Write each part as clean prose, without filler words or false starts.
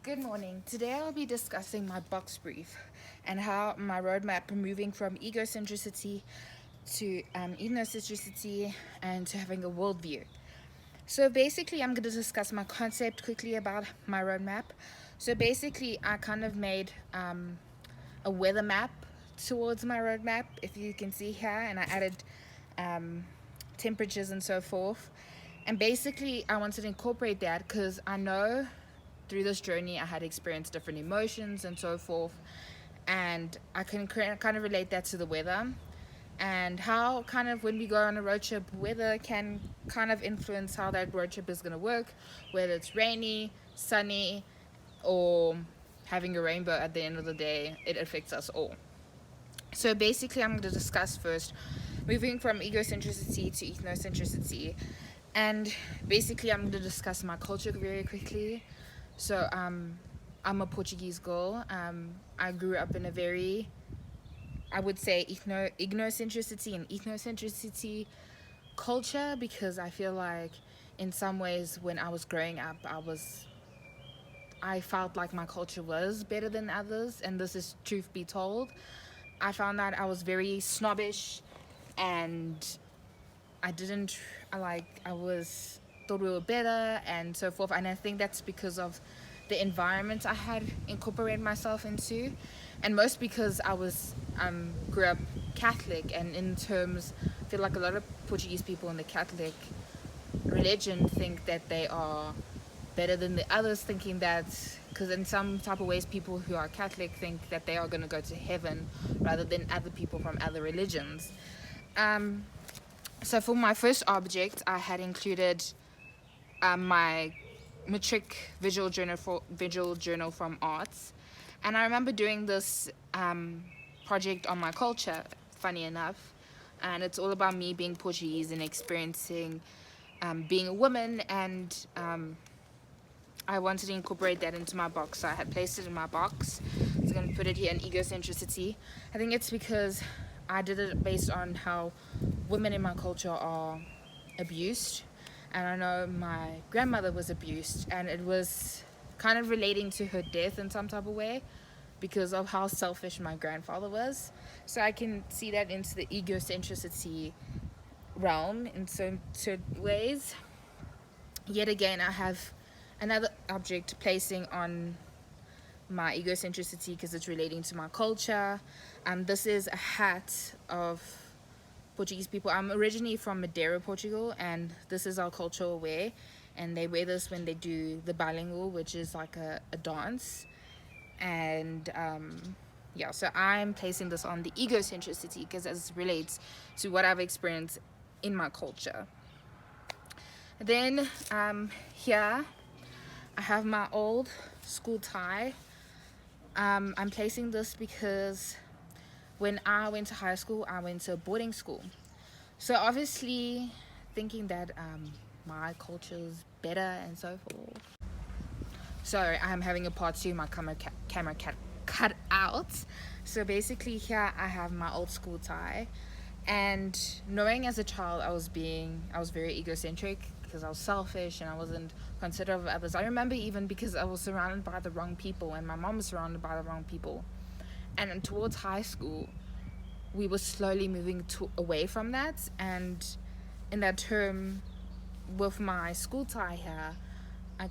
Good morning. Today I'll be discussing my box brief and how my roadmap moving from egocentricity to ethnocentricity and to having a worldview. So basically I'm going to discuss my concept quickly about my roadmap. So basically I kind of made a weather map towards my roadmap, if you can see here, and I added temperatures and so forth. And basically I wanted to incorporate that because I know through this journey I had experienced different emotions and so forth, and I can kind of relate that to the weather and how kind of when we go on a road trip, weather can kind of influence how that road trip is going to work, whether it's rainy, sunny, or having a rainbow. At the end of the day, it affects us all. So basically I'm going to discuss first moving from egocentricity to ethnocentricity, and basically I'm going to discuss my culture very quickly. So I'm a Portuguese girl. I grew up in a very, I would say, ignocentricity and ethnocentricity culture, because I feel like in some ways when I was growing up I felt like my culture was better than others, and this is truth be told. I found that I was very snobbish, and I didn't I was thought we were better and so forth, and I think that's because of the environment I had incorporated myself into, and most because I was grew up Catholic, and in terms, I feel like a lot of Portuguese people in the Catholic religion think that they are better than the others, thinking that because in some type of ways people who are Catholic think that they are going to go to heaven rather than other people from other religions. So for my first object, I had included my matric visual journal from arts, and I remember doing this project on my culture. Funny enough, and it's all about me being Portuguese and experiencing being a woman, and I wanted to incorporate that into my box, so I had placed it in my box. I was going to put it here in egocentricity. I think it's because I did it based on how women in my culture are abused, and I know my grandmother was abused, and it was kind of relating to her death in some type of way because of how selfish my grandfather was. So I can see that into the egocentricity realm in certain ways. Yet again, I have another object placing on my egocentricity because it's relating to my culture. This is a hat of Portuguese people. I'm originally from Madeira, Portugal, and this is our cultural wear, and they wear this when they do the bilingual, which is like a dance. And yeah, so I'm placing this on the egocentricity because it relates to what I've experienced in my culture. Then here I have my old school tie. I'm placing this because when I went to high school, I went to a boarding school. So obviously thinking that my culture is better and so forth. Sorry, I'm having a part two. My camera cut out. So basically here I have my old school tie. And knowing as a child I was very egocentric because I was selfish and I wasn't considerate of others. I remember even because I was surrounded by the wrong people, and my mom was surrounded by the wrong people. And towards high school, we were slowly moving away from that. And in that term, with my school tie here, I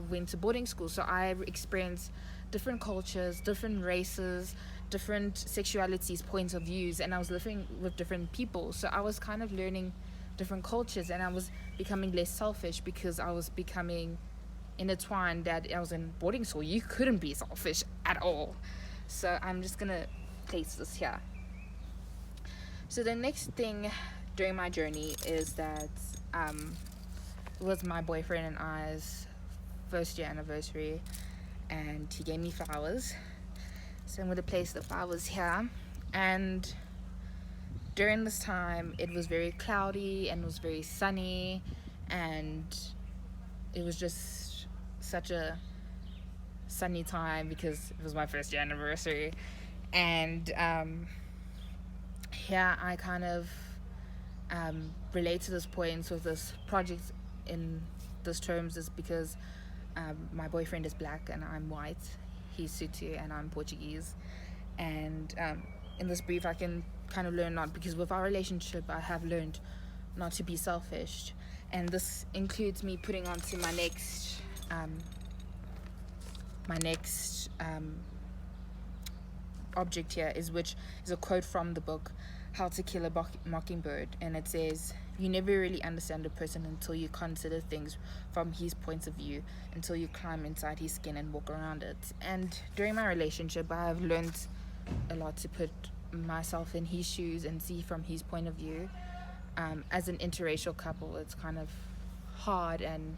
went to boarding school, so I experienced different cultures, different races, different sexualities, points of views, and I was living with different people. So I was kind of learning different cultures, and I was becoming less selfish because I was becoming intertwined that I was in boarding school. You couldn't be selfish at all. So I'm just gonna place this here. So the next thing during my journey is that it was my boyfriend and I's first year anniversary, and he gave me flowers. So I'm going to place the flowers here. And during this time it was very cloudy and it was very sunny, and it was just such a sunny time because it was my first year anniversary. And here I kind of relate to this point with this project in those terms is because My boyfriend is black and I'm white. He's Sotho and I'm Portuguese. And in this brief, I can kind of learn not, because with our relationship, I have learned not to be selfish. And this includes me putting on to my next object here, which is a quote from the book How to Kill a Mockingbird, and it says, "You never really understand a person until you consider things from his point of view, until you climb inside his skin and walk around it." And during my relationship, I have learned a lot to put myself in his shoes and see from his point of view. As an interracial couple, it's kind of hard and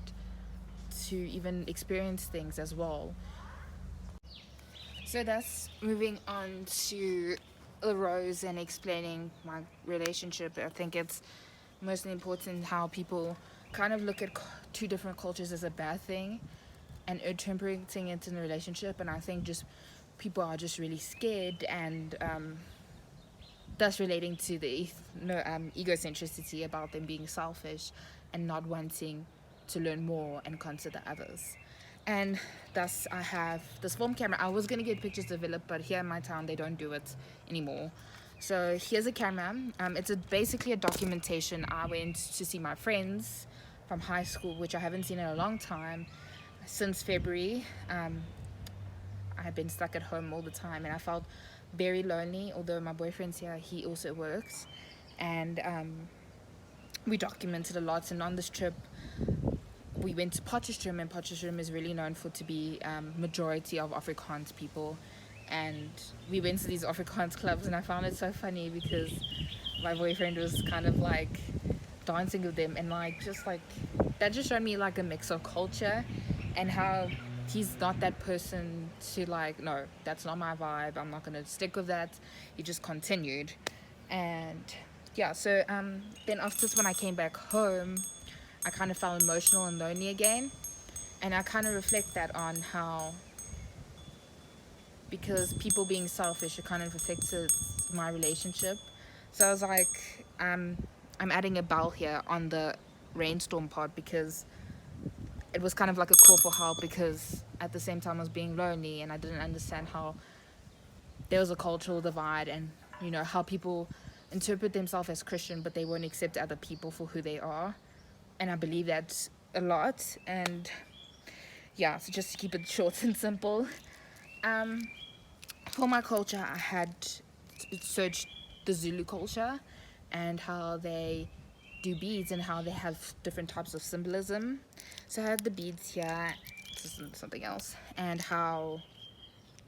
to even experience things as well. So that's moving on to the rose and explaining my relationship. I think it's mostly important how people kind of look at two different cultures as a bad thing and interpreting it in a relationship. And I think just people are just really scared, and that's relating to the egocentricity about them being selfish and not wanting to learn more and consider others. And thus I have this film camera. I was going to get pictures developed, but here in my town they don't do it anymore. So here's a camera. It's basically a documentation. I went to see my friends from high school, which I haven't seen in a long time, since February. I've been stuck at home all the time and I felt very lonely. Although my boyfriend's here, he also works, and we documented a lot. And on this trip we went to Potchefstroom, and Potchefstroom is really known for to be majority of Afrikaans people, and we went to these Afrikaans clubs, and I found it so funny because my boyfriend was kind of like dancing with them, and that just showed me like a mix of culture and how he's not that person to like, no, that's not my vibe, I'm not gonna stick with that. He just continued. And yeah, so then after this, when I came back home, I kind of felt emotional and lonely again, and I kind of reflect that on how, because people being selfish, it kind of affected my relationship. So I was like, I'm adding a bell here on the rainstorm part, because it was kind of like a call for help, because at the same time I was being lonely and I didn't understand how there was a cultural divide, and how people interpret themselves as Christian but they won't accept other people for who they are. And I believe that a lot. And yeah, so just to keep it short and simple, for my culture, I had searched the Zulu culture and how they do beads and how they have different types of symbolism. So I had the beads here, this is something else, and how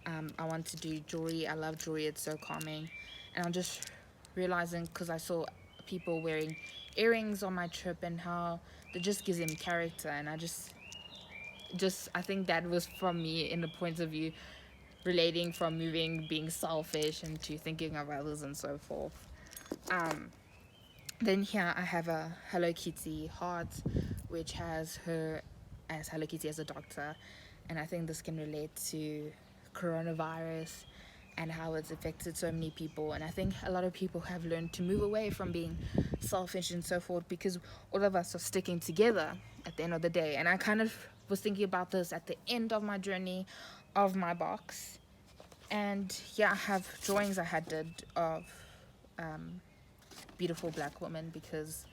I want to do jewelry. I love jewelry, it's so calming. And I'm just realizing, because I saw people wearing earrings on my trip, and how that just gives them character. And I think that was from me in the point of view relating from being selfish into thinking of others and so forth. Then here I have a Hello Kitty heart, which has her as Hello Kitty as a doctor, and I think this can relate to coronavirus and how it's affected so many people. And I think a lot of people have learned to move away from being selfish and so forth, because all of us are sticking together at the end of the day. And I kind of was thinking about this at the end of my journey of my box. And yeah, I have drawings I had did of beautiful black women, because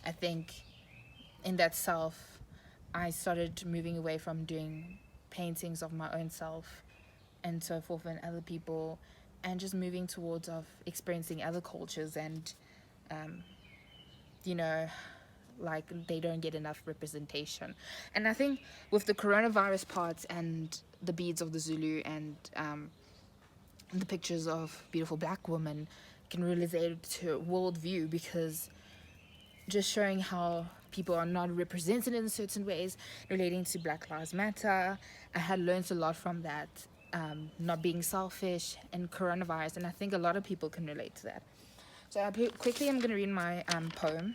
I think in that self I started moving away from doing paintings of my own self and so forth and other people, and just moving towards of experiencing other cultures. And like they don't get enough representation. And I think with the coronavirus parts and the beads of the Zulu and the pictures of beautiful black women can relate to worldview, because just showing how people are not represented in certain ways relating to Black Lives Matter. I had learned a lot from that, not being selfish and coronavirus, and I think a lot of people can relate to that. So I'm going to read my poem,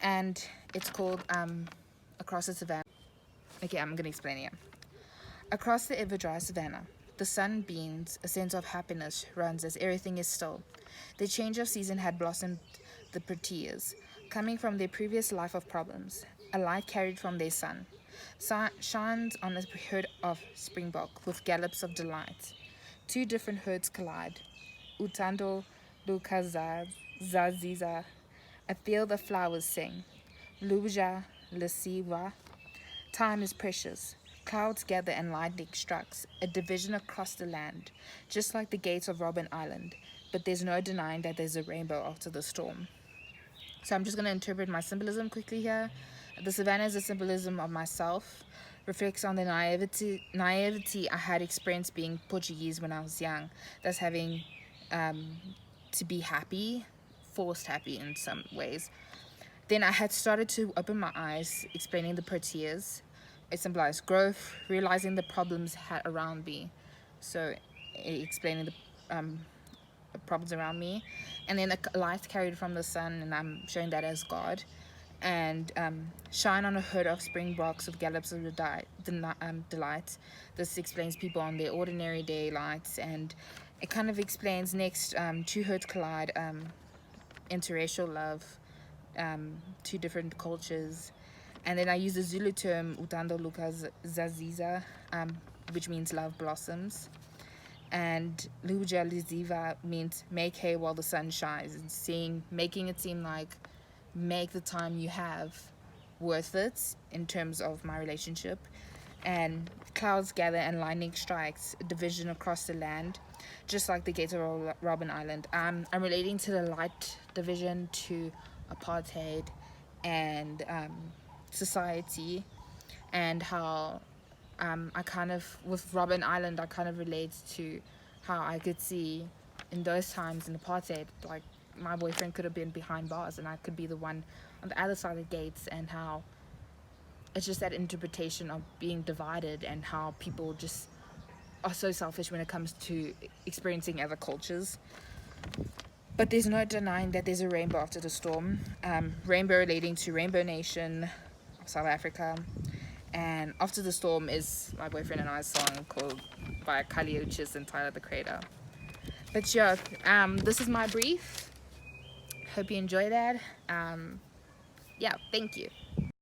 and it's called Across the Savannah. Okay, I'm going to explain it. Across the ever-dry savannah, the sun beams, a sense of happiness runs as everything is still. The change of season had blossomed the proteas, coming from their previous life of problems, a light carried from their sun. shines on a herd of springbok with gallops of delight. Two different herds collide. Utando Lukazaziza, a field of flowers sing. Luja Lasiwa, time is precious. Clouds gather and lightning strikes, a division across the land, just like the gates of Robben Island. But there's no denying that there's a rainbow after the storm. So I'm just going to interpret my symbolism quickly here. The savannah is a symbolism of myself, reflects on the naivety I had experienced being Portuguese when I was young. That's having to be happy, forced happy in some ways. Then I had started to open my eyes, explaining the proteas. It symbolized growth, realizing the problems had around me. So explaining the problems around me. And then a light carried from the sun, and I'm showing that as God. And shine on a herd of springboks with gallops of delight. This explains people on their ordinary day lights, and it kind of explains next two herds collide, interracial love, two different cultures. And then I use the Zulu term Utando Lukazaziza, which means love blossoms. And Luja Liziva means make hay while the sun shines, and making it seem like make the time you have worth it in terms of my relationship. And clouds gather and lightning strikes, a division across the land, just like the gates of Robben Island. I'm relating to the light division to apartheid and society, and how I kind of, with Robben Island, I kind of relate to how I could see in those times in apartheid, like my boyfriend could have been behind bars and I could be the one on the other side of the gates, and how it's just that interpretation of being divided and how people just are so selfish when it comes to experiencing other cultures. But there's no denying that there's a rainbow after the storm. Rainbow relating to Rainbow Nation of South Africa. And After the Storm is my boyfriend and I's song called by Kali Uchis and Tyler the Creator. But yeah, this is my brief. Hope you enjoy that. Yeah, thank you.